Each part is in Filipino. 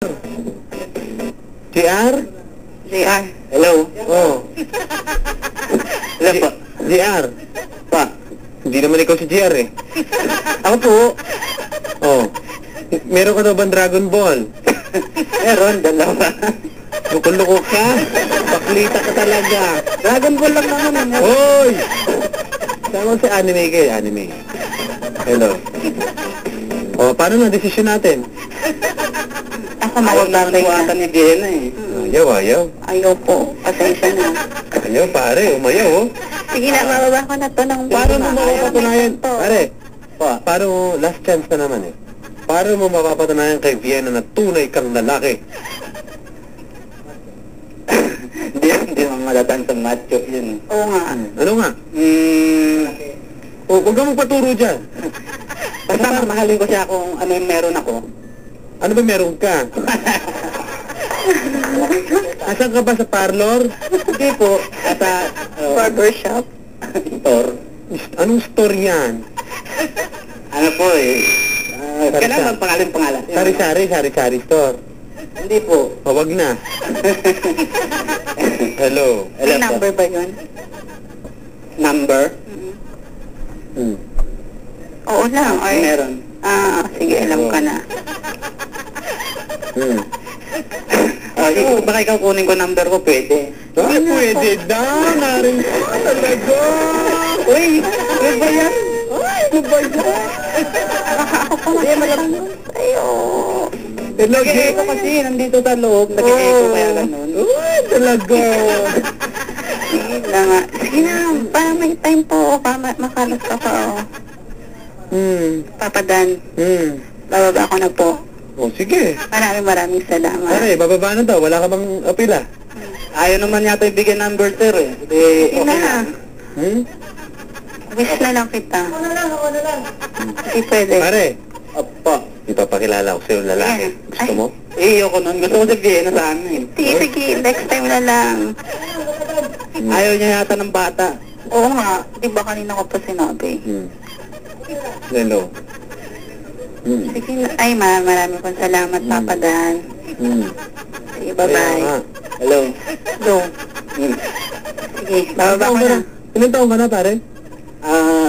JR? JR. Hello. Oh. Hello po. JR? Pa. Hindi naman ikaw si JR eh. Ako po. Oh. Meron ka daw bang Dragon Ball? Meron, dalawa. Lukol-lukol ka? Paklita ka talaga. Dragon Ball lang naman. Hoy! Sama si anime kayo, anime. Hello. Oh, paano na desisyon natin? Ako mawagtatay ka ni Vienna eh. Ayaw, ayaw. Ayaw po. Pasensya na. Ayaw, pare. Umayaw, oh. Sige na, mababa ko na to ng Paano mo mapapatunayan? Pare, Pa. paano mo, last chance na naman eh. Paano mo mapapatunayan kay Vienna na tunay kang lalaki? Hindi naman malatan sa macho yun. Oo nga. Ano nga? Oh, huwag kang magpaturo dyan. Basta mahalin ko siya kung ano yung meron ako. Ano ba meron ka? Asan ka ba sa parlor? Hindi po. Sa barbershop. Store. Anong store yan? Ano po eh. Kailan bang pangalan? Sari-sari store. Hindi po. O, wag na. Hello. May number ba yun? Number? Oo lang. Ay, meron. Sige, alam ka na. Baka ikaw kunin ko number ko, pwede. Ay, pwede daw. Narin ka talaga. Uy, ano ba yan? Ay, ano ba yan? Ako pa masalang sa'yo. Nag-e-echo kasi, nandito sa loob. Nag-e-echo kaya ganun. Uy, talaga. Sige na nga. Sige na, para may time po. Para makalas ka pa. Papa Dan, bababa ko na po. O, sige. Maraming salamat. Pare, bababa na daw. Wala ka bang apila? Ayaw naman yata ibigay number, sir eh. Sige na. Wish na lang kita. Ako na lang. Hindi pwede. Pare, Apa. ipapakilala ko sa'yo lalaki. Gusto mo? Ayoko nun. Gusto ko sabihin na sa amin. Sige, next time na lang. Ayaw niya yata ng bata. Oo nga. Di ba kanina ko pa sinabi? Hello. Sige na. Ay, marami pong salamat, Papa Dan. Sige, bye-bye. Hello. Hello. Sige, bababa ko na. Ilan taon ka na, pare?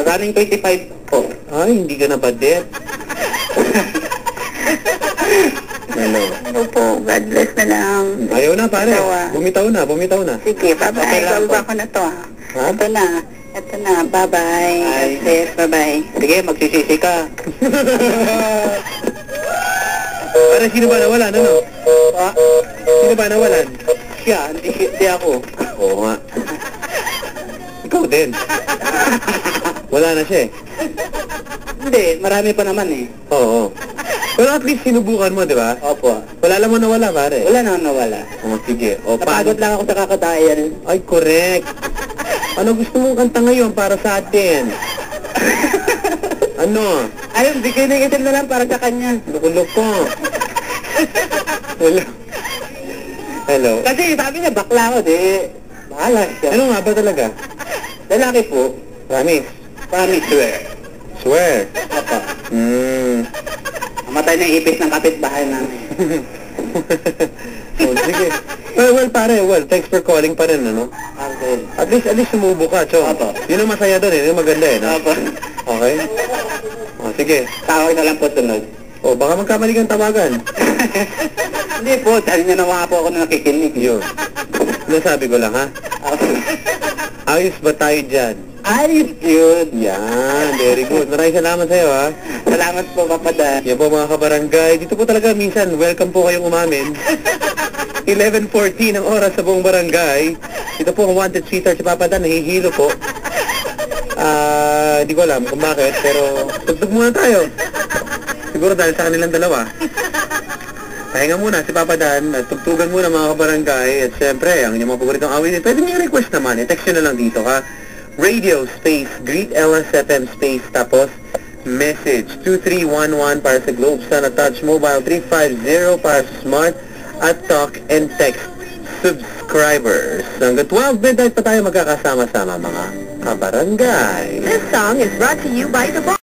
Running 25 po. Ay, hindi ka na badet. Hello. Hello po. God bless na lang. Ayaw na, pare. Bumitaw Bumitaw na. Sige, bye-bye. Okay lang po. Bababa ko na to, ha? Ha? Ito na. Bye-bye. God bless. Bye-bye. Sige, magsisisi ka. Pare, sino ba nawalan, ano? Sino ba nawalan? Siya, hindi ako. Oo nga. Ikaw din. Wala na siya eh. Hindi, marami pa naman eh. Oo. Pero at least sinubukan mo, di ba? Opo. Wala lang mo nawala, pare. Wala naman nawala. O, sige. O, Napagod lang ako sa kakadial. Ay, correct. Ano gusto mong kanta ngayon para sa atin? Ano? Ayun, bigyan itim na lang para sa kanya. Loko-loko. Hello. Hello. Kasi sabi niya, bakla ako, di. Bahala siya. Ano nga ba talaga? Lalaki po. Promise. Promise, swear. Swear. Apa. Amatay na yung ipis ng kapitbahay namin. Oh, sige. Well, pare, thanks for calling pa rin, ano? Okay. At least sumubo ka, Chong. Opo. Yun ang masaya doon, yun ang maganda, eh, no? Apa. Okay? Oh, sige. Tawag na lang po sunod. Oh, baka magkamali kang tawagan. Hindi po, dahil niya naman po ako na nakikinig. Yun. Nasabi ko lang, ha? Ayos ba tayo dyan? Ayos yun. Yan, very good. Maraming salamat sa'yo, ha? Salamat po, Papa Dan. Yan po, mga kabarangay. Dito po talaga minsan, welcome po kayong umamin. 11:14 ang oras sa buong barangay. Ito po ang wanted sweetheart si Papa Dan, nahihilo po. Hindi ko alam kung bakit, pero tugtog muna tayo. Siguro dahil sa kanilang dalawa. Pahinga muna si Papa Dan, tugtugan muna mga kabarangay. At syempre, ang inyong mga paboritong awit, pwede nyo request naman, text nyo na lang dito, ha? Radio space, greet LSFM space, tapos message 2311 para sa Globe Sana Touch Mobile, 350 para sa Smart at Talk and Text subscribers. Hanggang 12 midnight pa tayo magkakasama-sama mga kabarangay. This song is brought to you by the